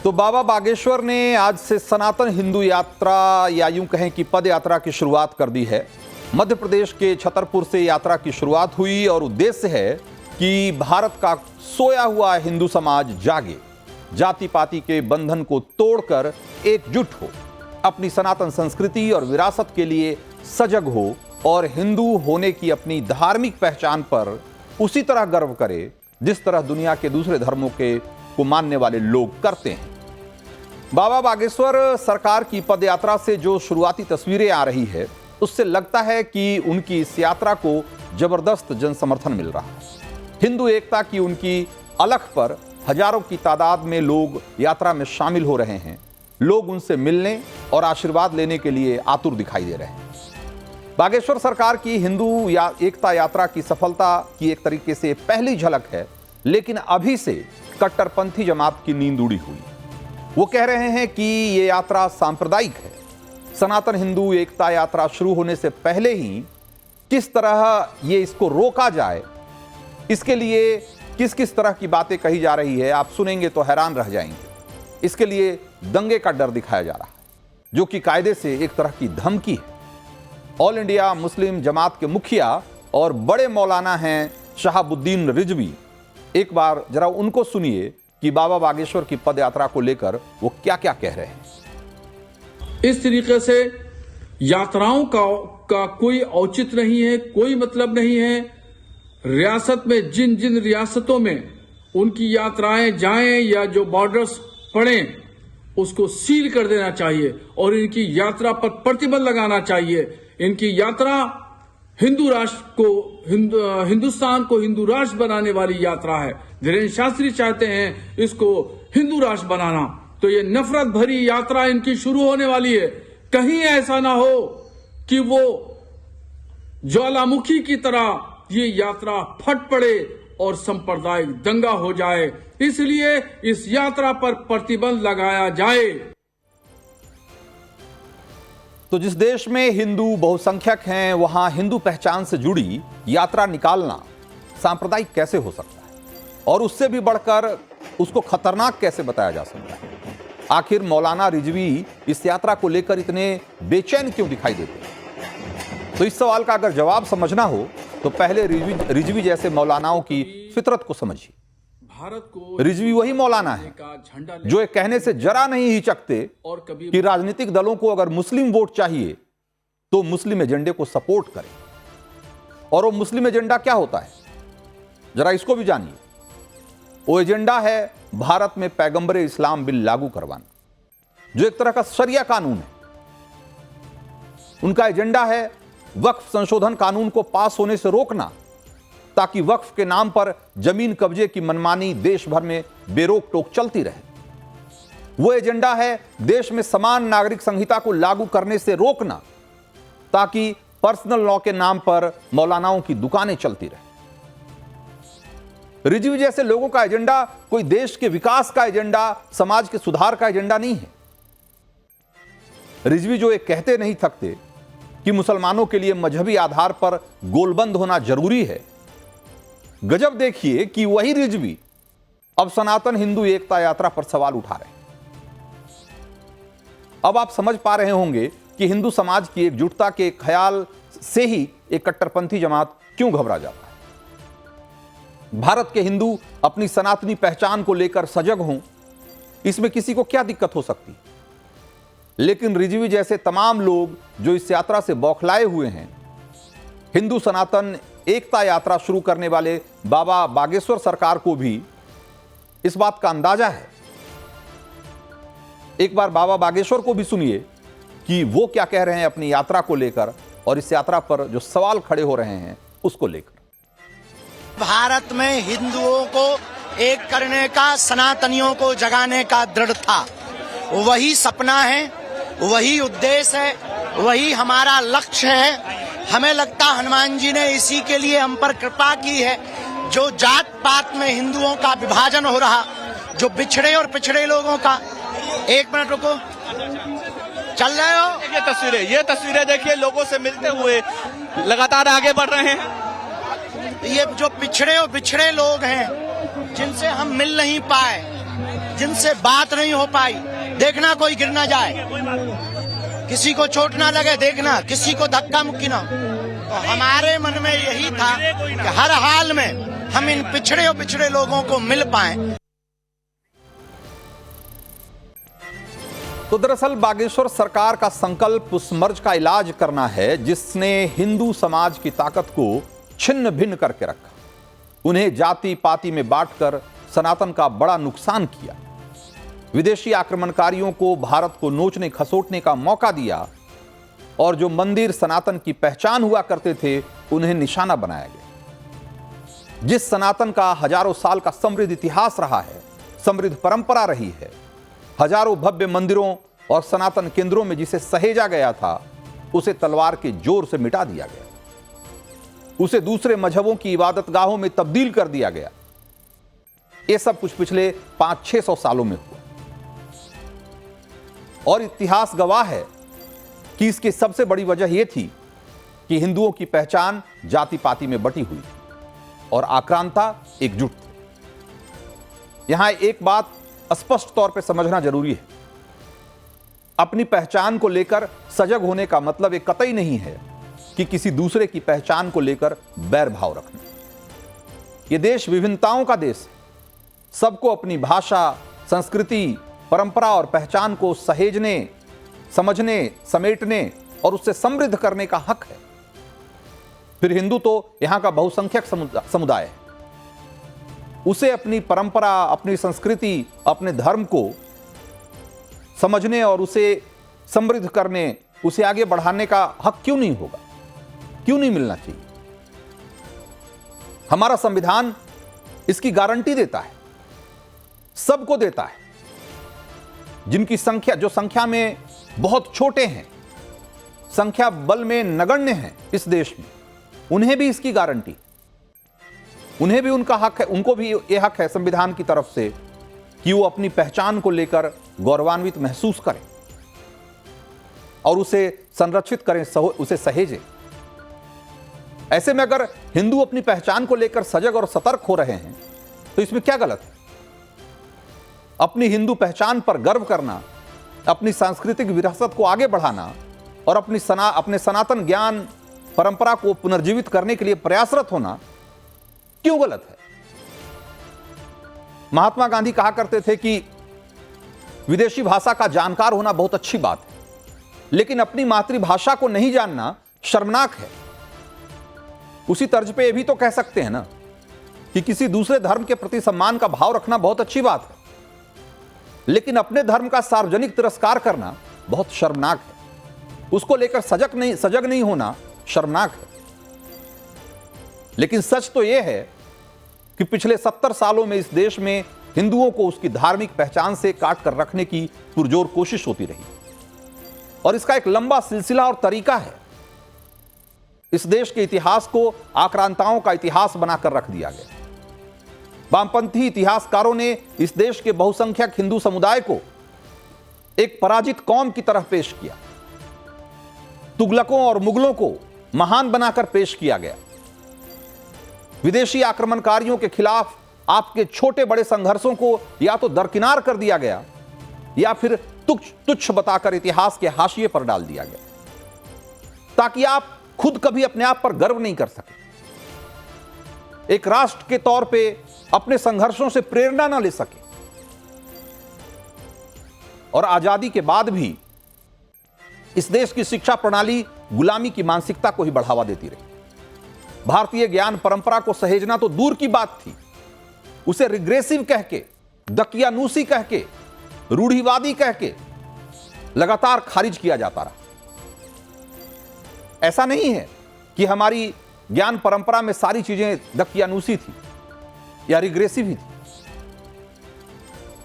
तो बाबा बागेश्वर ने आज से सनातन हिंदू यात्रा या यूं कहें कि पद यात्रा की शुरुआत कर दी है। मध्य प्रदेश के छतरपुर से यात्रा की शुरुआत हुई और उद्देश्य है कि भारत का सोया हुआ हिंदू समाज जागे, जाति पाति के बंधन को तोड़कर एकजुट हो, अपनी सनातन संस्कृति और विरासत के लिए सजग हो और हिंदू होने की अपनी धार्मिक पहचान पर उसी तरह गर्व करे जिस तरह दुनिया के दूसरे धर्मों को मानने वाले लोग करते हैं। बाबा बागेश्वर सरकार की पदयात्रा से जो शुरुआती तस्वीरें आ रही है उससे लगता है कि उनकी इस यात्रा को जबरदस्त जन समर्थन मिल रहा है। हिंदू एकता की उनकी अलख पर हजारों की तादाद में लोग यात्रा में शामिल हो रहे हैं। लोग उनसे मिलने और आशीर्वाद लेने के लिए आतुर दिखाई दे रहे हैं। बागेश्वर सरकार की हिंदू एकता यात्रा की सफलता की एक तरीके से पहली झलक है, लेकिन अभी से कट्टरपंथी जमात की नींद उड़ी हुई। वो कह रहे हैं कि ये यात्रा सांप्रदायिक है। सनातन हिंदू एकता यात्रा शुरू होने से पहले ही किस तरह ये इसको रोका जाए, इसके लिए किस किस तरह की बातें कही जा रही है, आप सुनेंगे तो हैरान रह जाएंगे। इसके लिए दंगे का डर दिखाया जा रहा है, जो कि कायदे से एक तरह की धमकी है। ऑल इंडिया मुस्लिम जमात के मुखिया और बड़े मौलाना हैं शहाबुद्दीन रिजवी। एक बार जरा उनको सुनिए कि बाबा बागेश्वर की पदयात्रा को लेकर वो क्या क्या कह रहे हैं। इस तरीके से यात्राओं का कोई औचित्य नहीं है, कोई मतलब नहीं है। रियासत में जिन जिन रियासतों में उनकी यात्राएं जाएं या जो बॉर्डर्स पड़ें उसको सील कर देना चाहिए और इनकी यात्रा पर प्रतिबंध लगाना चाहिए। इनकी यात्रा हिंदू राष्ट्र को हिंदुस्तान को हिंदू राष्ट्र बनाने वाली यात्रा है। धीरेन्द्र शास्त्री चाहते हैं इसको हिंदू राष्ट्र बनाना, तो ये नफरत भरी यात्रा इनकी शुरू होने वाली है। कहीं ऐसा ना हो कि वो ज्वालामुखी की तरह ये यात्रा फट पड़े और सांप्रदायिक दंगा हो जाए, इसलिए इस यात्रा पर प्रतिबंध लगाया जाए। तो जिस देश में हिंदू बहुसंख्यक हैं, वहां हिंदू पहचान से जुड़ी यात्रा निकालना सांप्रदायिक कैसे हो सकता है और उससे भी बढ़कर उसको खतरनाक कैसे बताया जा सकता है? आखिर मौलाना रिजवी इस यात्रा को लेकर इतने बेचैन क्यों दिखाई देते हैं? तो इस सवाल का अगर जवाब समझना हो तो पहले रिजवी जैसे मौलानाओं की फितरत को समझिए। भारत को रिजवी वही मौलाना है जो एक कहने से जरा नहीं हिचकते कि राजनीतिक दलों को अगर मुस्लिम वोट चाहिए तो मुस्लिम एजेंडे को सपोर्ट करें। और वो मुस्लिम एजेंडा क्या होता है, जरा इसको भी जानिए। वो एजेंडा है भारत में पैगंबर इस्लाम बिल लागू करवाना, जो एक तरह का शरिया कानून है। उनका एजेंडा है वक्फ संशोधन कानून को पास होने से रोकना, ताकि वक्फ के नाम पर जमीन कब्जे की मनमानी देश भर में बेरोक टोक चलती रहे। वो एजेंडा है देश में समान नागरिक संहिता को लागू करने से रोकना, ताकि पर्सनल लॉ के नाम पर मौलानाओं की दुकानें चलती रहे। रिजवी जैसे लोगों का एजेंडा कोई देश के विकास का एजेंडा, समाज के सुधार का एजेंडा नहीं है। रिजवी जो एक कहते नहीं थकते कि मुसलमानों के लिए मजहबी आधार पर गोलबंद होना जरूरी है, गजब देखिए कि वही रिजवी अब सनातन हिंदू एकता यात्रा पर सवाल उठा रहे हैं। अब आप समझ पा रहे होंगे कि हिंदू समाज की एकजुटता के ख्याल से ही एक कट्टरपंथी जमात क्यों घबरा जाता है। भारत के हिंदू अपनी सनातनी पहचान को लेकर सजग हों, इसमें किसी को क्या दिक्कत हो सकती। लेकिन रिजवी जैसे तमाम लोग जो इस यात्रा से बौखलाए हुए हैं, हिंदू सनातन एकता यात्रा शुरू करने वाले बाबा बागेश्वर सरकार को भी इस बात का अंदाजा है। एक बार बाबा बागेश्वर को भी सुनिए कि वो क्या कह रहे हैं अपनी यात्रा को लेकर और इस यात्रा पर जो सवाल खड़े हो रहे हैं उसको लेकर। भारत में हिंदुओं को एक करने का, सनातनियों को जगाने का दृढ़ था, वही सपना है, वही उद्देश्य है, वही हमारा लक्ष्य है। हमें लगता हनुमान जी ने इसी के लिए हम पर कृपा की है। जो जात पात में हिंदुओं का विभाजन हो रहा, जो बिछड़े और पिछड़े लोगों का, एक मिनट रुको, चल रहे हो? ये तस्वीरें देखिए, लोगों से मिलते हुए लगातार आगे बढ़ रहे हैं। ये जो पिछड़े और बिछड़े लोग हैं जिनसे हम मिल नहीं पाए, जिनसे बात नहीं हो पाई, देखना कोई गिर ना जाए, किसी को चोट ना लगे, देखना किसी को धक्का मुक्की ना हो। तो हमारे मन में यही था कि हर हाल में हम इन पिछड़े लोगों को मिल पाएं। तो दरअसल बागेश्वर सरकार का संकल्प उस मर्ज का इलाज करना है जिसने हिंदू समाज की ताकत को छिन्न भिन्न करके रखा, उन्हें जाति पाति में बांटकर सनातन का बड़ा नुकसान किया, विदेशी आक्रमणकारियों को भारत को नोचने खसोटने का मौका दिया और जो मंदिर सनातन की पहचान हुआ करते थे उन्हें निशाना बनाया गया। जिस सनातन का हजारों साल का समृद्ध इतिहास रहा है, समृद्ध परंपरा रही है, हजारों भव्य मंदिरों और सनातन केंद्रों में जिसे सहेजा गया था, उसे तलवार के जोर से मिटा दिया गया, उसे दूसरे मजहबों की इबादतगाहों में तब्दील कर दिया गया। यह सब कुछ पिछले 500-600 सालों में हुआ और इतिहास गवाह है कि इसकी सबसे बड़ी वजह यह थी कि हिंदुओं की पहचान जाति पाति में बटी हुई और आक्रांता एकजुट थी। यहां एक बात स्पष्ट तौर पर समझना जरूरी है, अपनी पहचान को लेकर सजग होने का मतलब एक कतई नहीं है कि किसी दूसरे की पहचान को लेकर बैर भाव रखना। यह देश विभिन्नताओं का देश है, सबको अपनी भाषा, संस्कृति, परंपरा और पहचान को सहेजने, समझने, समेटने और उससे समृद्ध करने का हक है। फिर हिंदू तो यहां का बहुसंख्यक समुदाय है, उसे अपनी परंपरा, अपनी संस्कृति, अपने धर्म को समझने और उसे समृद्ध करने, उसे आगे बढ़ाने का हक क्यों नहीं होगा, क्यों नहीं मिलना चाहिए? हमारा संविधान इसकी गारंटी देता है, सबको देता है। जिनकी संख्या, जो संख्या में बहुत छोटे हैं, संख्या बल में नगण्य हैं इस देश में, उन्हें भी इसकी गारंटी, उन्हें भी उनका हक है, उनको भी यह हक है संविधान की तरफ से कि वो अपनी पहचान को लेकर गौरवान्वित महसूस करें और उसे संरक्षित करें, उसे सहेजें। ऐसे में अगर हिंदू अपनी पहचान को लेकर सजग और सतर्क हो रहे हैं तो इसमें क्या गलत है? अपनी हिंदू पहचान पर गर्व करना, अपनी सांस्कृतिक विरासत को आगे बढ़ाना और अपने सनातन ज्ञान परंपरा को पुनर्जीवित करने के लिए प्रयासरत होना क्यों गलत है? महात्मा गांधी कहा करते थे कि विदेशी भाषा का जानकार होना बहुत अच्छी बात है, लेकिन अपनी मातृभाषा को नहीं जानना शर्मनाक है। उसी तर्ज पे यह भी तो कह सकते हैं ना कि किसी दूसरे धर्म के प्रति सम्मान का भाव रखना बहुत अच्छी बात है, लेकिन अपने धर्म का सार्वजनिक तिरस्कार करना बहुत शर्मनाक है। उसको लेकर सजग नहीं होना शर्मनाक है। लेकिन सच तो यह है कि पिछले 70 सालों में इस देश में हिंदुओं को उसकी धार्मिक पहचान से काट कर रखने की पुरजोर कोशिश होती रही और इसका एक लंबा सिलसिला और तरीका है। इस देश के इतिहास को आक्रांताओं का इतिहास बनाकर रख दिया गया। वामपंथी इतिहासकारों ने इस देश के बहुसंख्यक हिंदू समुदाय को एक पराजित कौम की तरह पेश किया। तुगलकों और मुगलों को महान बनाकर पेश किया गया। विदेशी आक्रमणकारियों के खिलाफ आपके छोटे बड़े संघर्षों को या तो दरकिनार कर दिया गया या फिर तुच्छ बताकर इतिहास के हाशिए पर डाल दिया गया, ताकि आप खुद कभी अपने आप पर गर्व नहीं कर सके, एक राष्ट्र के तौर पे अपने संघर्षों से प्रेरणा ना ले सके। और आजादी के बाद भी इस देश की शिक्षा प्रणाली गुलामी की मानसिकता को ही बढ़ावा देती रही। भारतीय ज्ञान परंपरा को सहेजना तो दूर की बात थी, उसे रिग्रेसिव कह के, दकियानूसी कह के, रूढ़िवादी कह के लगातार खारिज किया जाता रहा। ऐसा नहीं है कि हमारी ज्ञान परंपरा में सारी चीजें दकियानूसी थी या रिग्रेसिव ही थी।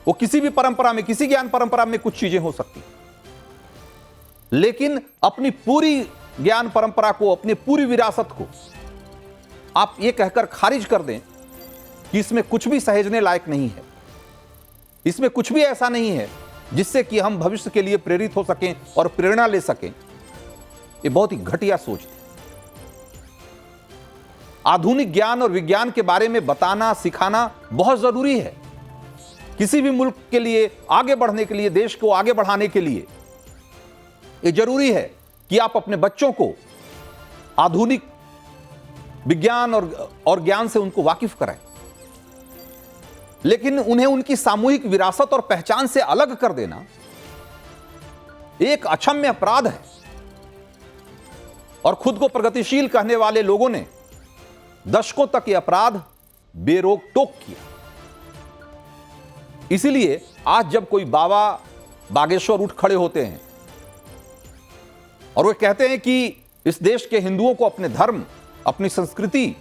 वो किसी भी परंपरा में, किसी ज्ञान परंपरा में कुछ चीजें हो सकती, लेकिन अपनी पूरी ज्ञान परंपरा को, अपनी पूरी विरासत को आप ये कहकर खारिज कर दें कि इसमें कुछ भी सहेजने लायक नहीं है, इसमें कुछ भी ऐसा नहीं है जिससे कि हम भविष्य के लिए प्रेरित हो सकें और प्रेरणा ले सकें, ये बहुत ही घटिया सोच थी। आधुनिक ज्ञान और विज्ञान के बारे में बताना, सिखाना बहुत जरूरी है, किसी भी मुल्क के लिए आगे बढ़ने के लिए, देश को आगे बढ़ाने के लिए यह जरूरी है कि आप अपने बच्चों को आधुनिक विज्ञान और ज्ञान से उनको वाकिफ कराएं, लेकिन उन्हें उनकी सामूहिक विरासत और पहचान से अलग कर देना एक अक्षम्य अपराध है। और खुद को प्रगतिशील कहने वाले लोगों ने दशकों तक यह अपराध बेरोक टोक किया। इसीलिए आज जब कोई बाबा बागेश्वर उठ खड़े होते हैं और वे कहते हैं कि इस देश के हिंदुओं को अपने धर्म, अपनी संस्कृति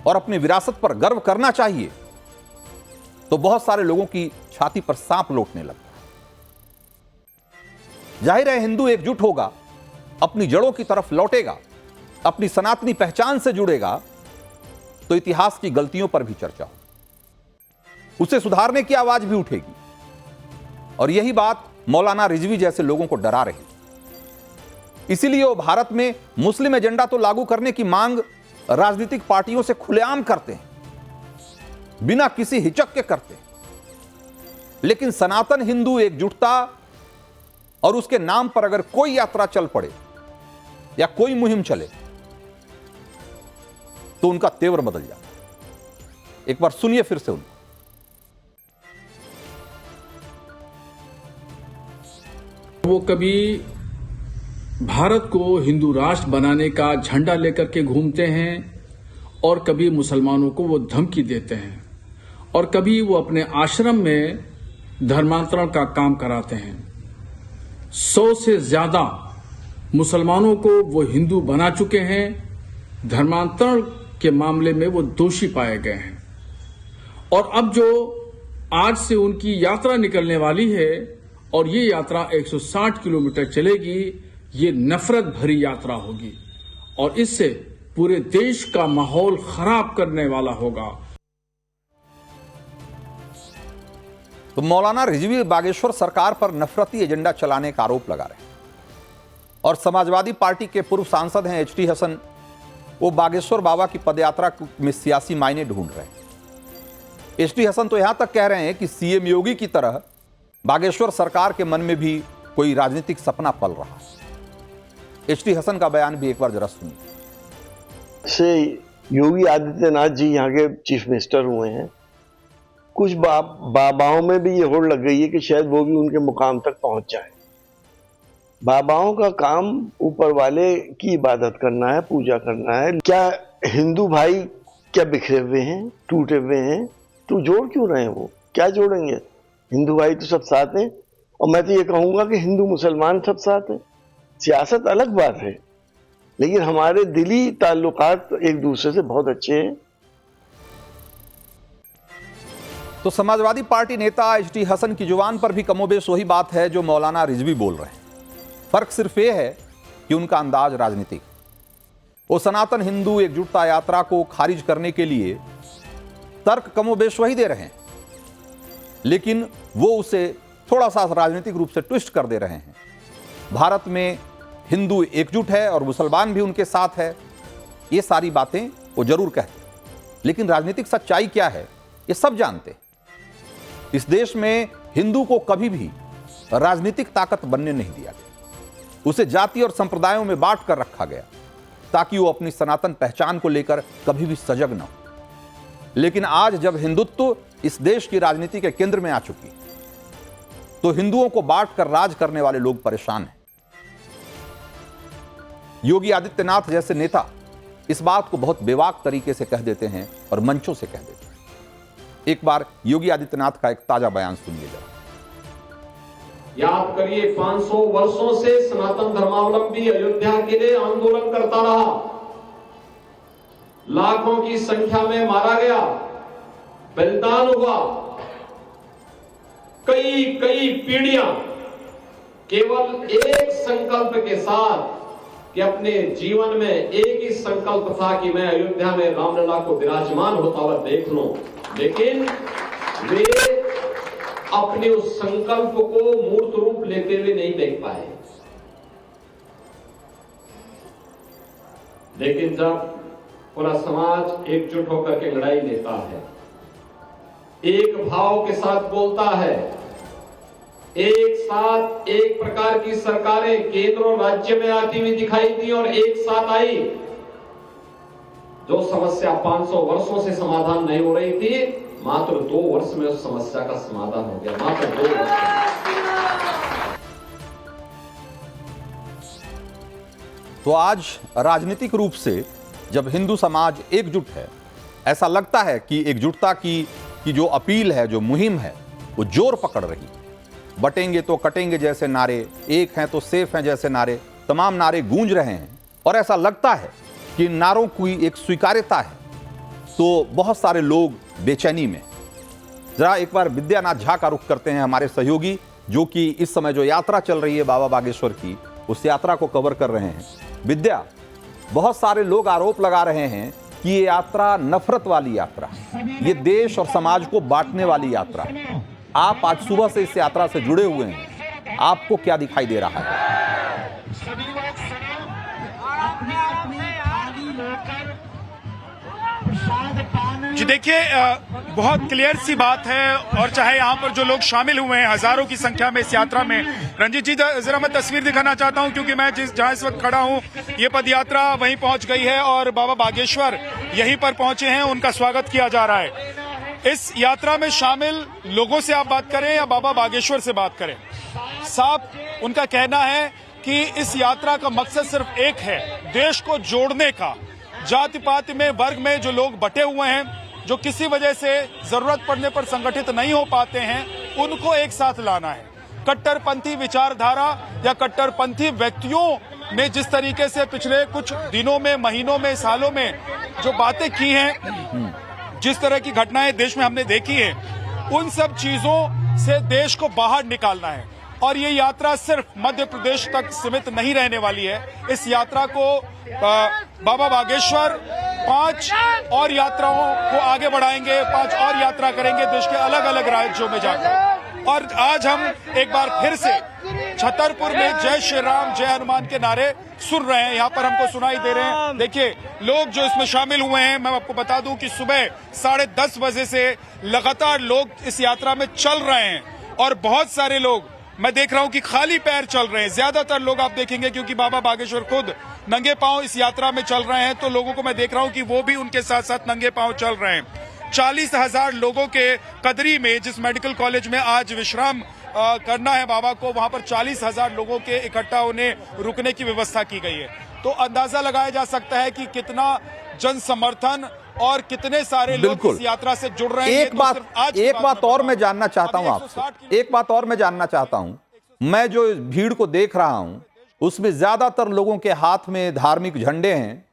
और अपनी विरासत पर गर्व करना चाहिए, तो बहुत सारे लोगों की छाती पर सांप लौटने लगता है। जाहिर है हिंदू एकजुट होगा, अपनी जड़ों की तरफ लौटेगा, अपनी सनातनी पहचान से जुड़ेगा, तो इतिहास की गलतियों पर भी चर्चा हो, उसे सुधारने की आवाज भी उठेगी। और यही बात मौलाना रिजवी जैसे लोगों को डरा रही। इसीलिए वो भारत में मुस्लिम एजेंडा तो लागू करने की मांग राजनीतिक पार्टियों से खुलेआम करते हैं, बिना किसी हिचक के करते हैं, लेकिन सनातन हिंदू एकजुटता और उसके नाम पर अगर कोई यात्रा चल पड़े या कोई मुहिम चले तो उनका तेवर बदल जाता है। एक बार सुनिए फिर से उनको। वो कभी भारत को हिंदू राष्ट्र बनाने का झंडा लेकर के घूमते हैं और कभी मुसलमानों को वो धमकी देते हैं और कभी वो अपने आश्रम में धर्मांतरण का काम कराते हैं। 100 से ज्यादा मुसलमानों को वो हिंदू बना चुके हैं। धर्मांतरण के मामले में वो दोषी पाए गए हैं। और अब जो आज से उनकी यात्रा निकलने वाली है और ये यात्रा 160 किलोमीटर चलेगी, ये नफरत भरी यात्रा होगी और इससे पूरे देश का माहौल खराब करने वाला होगा। तो मौलाना रिजवी बागेश्वर सरकार पर नफरती एजेंडा चलाने का आरोप लगा रहे हैं। और समाजवादी पार्टी के पूर्व सांसद हैं एचटी हसन, वो बागेश्वर बाबा की पदयात्रा में सियासी मायने ढूंढ रहे हैं। एचटी हसन तो यहां तक कह रहे हैं कि सीएम योगी की तरह बागेश्वर सरकार के मन में भी कोई राजनीतिक सपना पल रहा है। एचटी हसन का बयान भी एक बार जरा सुनिए। से योगी आदित्यनाथ जी यहाँ के चीफ मिनिस्टर हुए हैं, कुछ बाबाओं में भी ये होड़ लग गई है कि शायद वो भी उनके मुकाम तक पहुंच जाए। बाबाओं का काम ऊपर वाले की इबादत करना है, पूजा करना है। क्या हिंदू भाई क्या बिखरे हुए हैं, टूटे हुए हैं, तो जोड़ क्यों रहे हैं? वो क्या जोड़ेंगे? हिंदू भाई तो सब साथ हैं। और मैं तो ये कहूंगा कि हिंदू मुसलमान सब साथ हैं। सियासत अलग बात है, लेकिन हमारे दिली ताल्लुकात एक दूसरे से बहुत अच्छे हैं। तो समाजवादी पार्टी नेता एचटी हसन की जुबान पर भी कमोबेश वही बात है जो मौलाना रिजवी बोल रहे हैं। फर्क सिर्फ यह है कि उनका अंदाज राजनीतिक। वो सनातन हिंदू एकजुटता यात्रा को खारिज करने के लिए तर्क कमोबेश वही दे रहे हैं, लेकिन वो उसे थोड़ा सा राजनीतिक रूप से ट्विस्ट कर दे रहे हैं। भारत में हिंदू एकजुट है और मुसलमान भी उनके साथ है, ये सारी बातें वो जरूर कहते हैं, लेकिन राजनीतिक सच्चाई क्या है ये सब जानते हैं। इस देश में हिंदू को कभी भी राजनीतिक ताकत बनने नहीं दिया गया। उसे जाति और संप्रदायों में बांट कर रखा गया ताकि वो अपनी सनातन पहचान को लेकर कभी भी सजग न हो। लेकिन आज जब हिंदुत्व इस देश की राजनीति के केंद्र में आ चुकी, तो हिंदुओं को बांट कर राज करने वाले लोग परेशान हैं। योगी आदित्यनाथ जैसे नेता इस बात को बहुत बेवाक तरीके से कह देते हैं और मंचों से कह देते हैं। एक बार योगी आदित्यनाथ का एक ताजा बयान सुनिएगा। याद करिए, 500 वर्षों से सनातन धर्मावलंबी अयोध्या के लिए आंदोलन करता रहा। लाखों की संख्या में मारा गया, बलिदान हुआ। कई पीढ़ियां केवल एक संकल्प के साथ कि अपने जीवन में एक ही संकल्प था कि मैं अयोध्या में रामलला को विराजमान होता हुआ देख लूं, लेकिन वे अपने उस संकल्प को मूर्त रूप लेते हुए नहीं देख पाए। लेकिन जब पूरा समाज एकजुट होकर के लड़ाई लेता है, एक भाव के साथ बोलता है। एक साथ एक प्रकार की सरकारें केंद्र और राज्य में आती हुई दिखाई दी और एक साथ आई। जो समस्या 500 वर्षों से समाधान नहीं हो रही थी, मात्र 2 वर्ष में उस समस्या का समाधान हो गया, मात्र 2 वर्ष में। तो आज राजनीतिक रूप से जब हिंदू समाज एकजुट है, ऐसा लगता है कि एकजुटता की जो अपील है, जो मुहिम है, वो जोर पकड़ रही। बटेंगे तो कटेंगे जैसे नारे, एक हैं तो सेफ हैं जैसे नारे, तमाम नारे गूंज रहे हैं और ऐसा लगता है कि नारों की एक स्वीकार्यता है। तो बहुत सारे लोग बेचैनी में। जरा एक बार विद्यानाथ झा का रुख करते हैं, हमारे सहयोगी, जो कि इस समय जो यात्रा चल रही है बाबा बागेश्वर की, उस यात्रा को कवर कर रहे हैं। विद्या, बहुत सारे लोग आरोप लगा रहे हैं कि ये यात्रा नफरत वाली यात्रा, ये देश और समाज को बांटने वाली यात्रा। आप आज सुबह से इस यात्रा से जुड़े हुए हैं, आपको क्या दिखाई दे रहा है? जी देखिए, बहुत क्लियर सी बात है और चाहे यहाँ पर जो लोग शामिल हुए हैं हजारों की संख्या में इस यात्रा में। रंजीत जी, जरा मैं तस्वीर दिखाना चाहता हूँ क्योंकि मैं जहाँ इस वक्त खड़ा हूँ, ये पदयात्रा वहीं पहुंच गई है और बाबा बागेश्वर यहीं पर पहुंचे हैं, उनका स्वागत किया जा रहा है। इस यात्रा में शामिल लोगों से आप बात करें या बाबा बागेश्वर से बात करें, साहब उनका कहना है कि इस यात्रा का मकसद सिर्फ एक है, देश को जोड़ने का। जाति पाति में, वर्ग में जो लोग बटे हुए हैं, जो किसी वजह से जरूरत पड़ने पर संगठित नहीं हो पाते हैं, उनको एक साथ लाना है। कट्टरपंथी विचारधारा या कट्टरपंथी व्यक्तियों ने जिस तरीके से पिछले कुछ दिनों में, महीनों में, सालों में जो बातें की हैं, जिस तरह की घटनाएं देश में हमने देखी है, उन सब चीजों से देश को बाहर निकालना है। और ये यात्रा सिर्फ मध्य प्रदेश तक सीमित नहीं रहने वाली है। इस यात्रा को बाबा बागेश्वर 5 और यात्राओं को आगे बढ़ाएंगे, 5 और यात्रा करेंगे देश के अलग अलग राज्यों में जाकर। और आज हम एक बार फिर से छतरपुर में जय श्री राम, जय हनुमान के नारे सुन रहे हैं, यहाँ पर हमको सुनाई दे रहे हैं। देखिए, लोग जो इसमें शामिल हुए हैं, मैं आपको बता दूं कि सुबह 10:30 बजे से लगातार लोग इस यात्रा में चल रहे हैं और बहुत सारे लोग मैं देख रहा हूं कि खाली पैर चल रहे हैं। ज्यादातर लोग आप देखेंगे क्योंकि बाबा बागेश्वर खुद नंगे पांव इस यात्रा में चल रहे हैं, तो लोगों को मैं देख रहा हूं कि वो भी उनके साथ साथ नंगे पांव चल रहे हैं। 40,000 लोगों के कदरी में, जिस मेडिकल कॉलेज में आज विश्राम करना है बाबा को, वहां पर 40,000 लोगों के इकट्ठा होने, रुकने की व्यवस्था की गई है। तो अंदाजा लगाया जा सकता है कि कितना जन समर्थन और कितने सारे लोग इस यात्रा से जुड़ रहे हैं। एक बात और मैं जानना चाहता हूं आपसे, एक बात और मैं जानना चाहता हूं। मैं जो भीड़ को देख रहा हूं, उसमें ज्यादातर लोगों के हाथ में धार्मिक झंडे हैं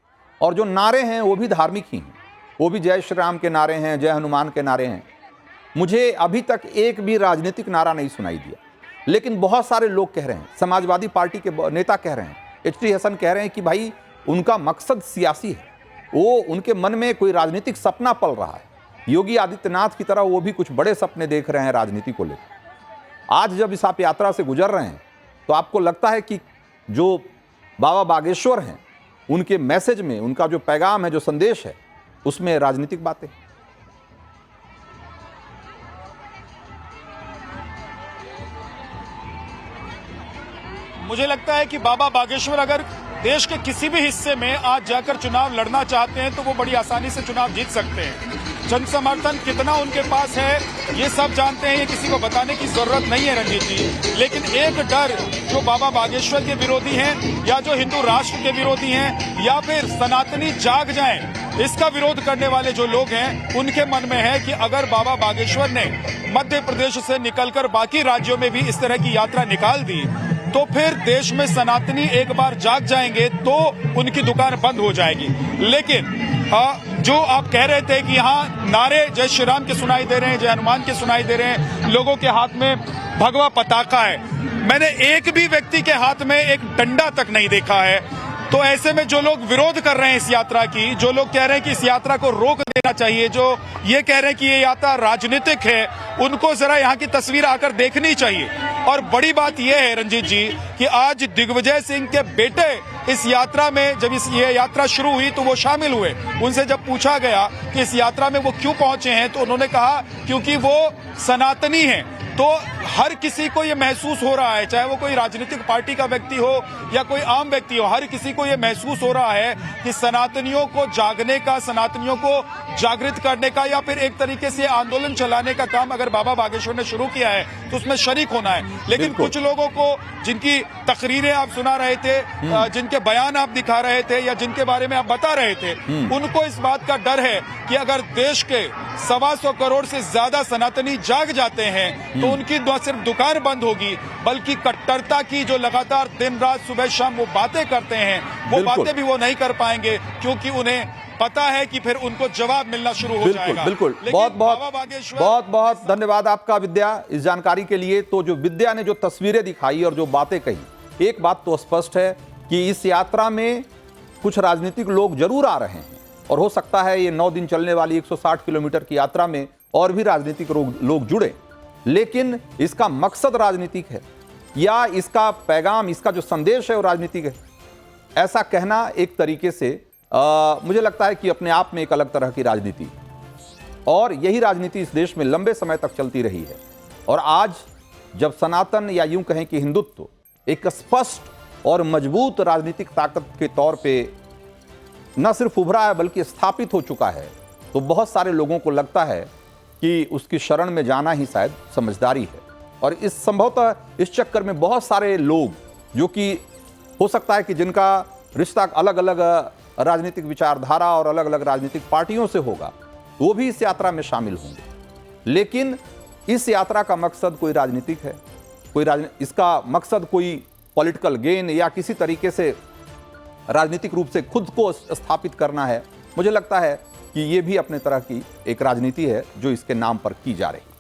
और जो नारे हैं वो भी धार्मिक ही हैं, वो भी जय श्री राम के नारे हैं, जय हनुमान के नारे हैं। मुझे अभी तक एक भी राजनीतिक नारा नहीं सुनाई दिया, लेकिन बहुत सारे लोग कह रहे हैं, समाजवादी पार्टी के नेता कह रहे हैं, एच.टी. हसन कह रहे हैं कि भाई उनका मकसद सियासी है, वो उनके मन में कोई राजनीतिक सपना पल रहा है। योगी आदित्यनाथ की तरह वो भी कुछ बड़े सपने देख रहे हैं राजनीति को लेकर। आज जब इस आप यात्रा से गुजर रहे हैं, तो आपको लगता है कि जो बाबा बागेश्वर हैं, उनके मैसेज में, उनका जो पैगाम है, जो संदेश है, उसमें राजनीतिक बातें? मुझे लगता है कि बाबा बागेश्वर अगर देश के किसी भी हिस्से में आज जाकर चुनाव लड़ना चाहते हैं तो वो बड़ी आसानी से चुनाव जीत सकते हैं। जन समर्थन कितना उनके पास है ये सब जानते हैं, ये किसी को बताने की जरूरत नहीं है रंजीत जी। लेकिन एक डर जो बाबा बागेश्वर के विरोधी हैं या जो हिंदू राष्ट्र के विरोधी हैं या फिर सनातनी जाग जाएं, इसका विरोध करने वाले जो लोग हैं, उनके मन में है कि अगर बाबा बागेश्वर ने मध्य प्रदेश से निकलकर बाकी राज्यों में भी इस तरह की यात्रा निकाल दी तो फिर देश में सनातनी एक बार जाग जाएंगे तो उनकी दुकान बंद हो जाएगी। लेकिन जो आप कह रहे थे कि यहाँ नारे जय श्री राम के सुनाई दे रहे हैं, जय हनुमान के सुनाई दे रहे हैं, लोगों के हाथ में भगवा पताका है, मैंने एक भी व्यक्ति के हाथ में एक डंडा तक नहीं देखा है। तो ऐसे में जो लोग विरोध कर रहे हैं इस यात्रा की, जो लोग कह रहे हैं कि इस यात्रा को रोक देना चाहिए, जो ये कह रहे हैं कि ये यात्रा राजनीतिक है, उनको जरा यहाँ की तस्वीर आकर देखनी चाहिए। और बड़ी बात यह है रंजीत जी कि आज दिग्विजय सिंह के बेटे इस यात्रा में जब ये यात्रा शुरू हुई तो वो शामिल हुए। उनसे जब पूछा गया कि इस यात्रा में वो क्यों पहुंचे हैं तो उन्होंने कहा क्योंकि वो सनातनी हैं। तो हर किसी को ये महसूस हो रहा है, चाहे वो कोई राजनीतिक पार्टी का व्यक्ति हो या कोई आम व्यक्ति हो, हर किसी को ये महसूस हो रहा है कि सनातनियों को जागने का, सनातनियों को जागृत करने का या फिर एक तरीके से आंदोलन चलाने का काम अगर बाबा बागेश्वर ने शुरू किया है तो उसमें शरीक होना है। लेकिन कुछ लोगों को जिनकी तकरीरें आप सुना रहे थे, जिनके बयान आप दिखा रहे थे या जिनके बारे में आप बता रहे थे, उनको इस बात का डर है कि अगर देश के 125 करोड़ से ज्यादा सनातनी जाग जाते हैं तो उनकी न सिर्फ दुकान बंद होगी बल्कि कट्टरता की जो लगातार दिन रात सुबह शाम वो बातें करते हैं वो बातें भी वो नहीं कर पाएंगे, क्योंकि उन्हें पता है कि फिर उनको जवाब मिलना शुरू हो जाएगा। बिल्कुल। बहुत बहुत धन्यवाद आपका विद्या इस जानकारी के लिए। तो जो विद्या ने जो तस्वीरें दिखाई और जो बातें कही, एक बात तो स्पष्ट है कि इस यात्रा में कुछ राजनीतिक लोग जरूर आ रहे हैं और हो सकता है ये 9 दिन चलने वाली 160 किलोमीटर की यात्रा में और भी राजनीतिक लोग जुड़े, लेकिन इसका मकसद राजनीतिक है या इसका पैगाम, इसका जो संदेश है वो राजनीतिक है, ऐसा कहना एक तरीके से मुझे लगता है कि अपने आप में एक अलग तरह की राजनीति, और यही राजनीति इस देश में लंबे समय तक चलती रही है। और आज जब सनातन या यूं कहें कि हिंदुत्व एक स्पष्ट और मजबूत राजनीतिक ताकत के तौर पे न सिर्फ उभरा है बल्कि स्थापित हो चुका है, तो बहुत सारे लोगों को लगता है कि उसकी शरण में जाना ही शायद समझदारी है। और इस संभवतः इस चक्कर में बहुत सारे लोग जो कि हो सकता है कि जिनका रिश्ता अलग अलग राजनीतिक विचारधारा और अलग अलग राजनीतिक पार्टियों से होगा, वो भी इस यात्रा में शामिल होंगे। लेकिन इस यात्रा का मकसद कोई राजनीतिक है, इसका मकसद कोई पॉलिटिकल गेन या किसी तरीके से राजनीतिक रूप से खुद को स्थापित करना है। मुझे लगता है कि ये भी अपने तरह की एक राजनीति है जो इसके नाम पर की जा रही है।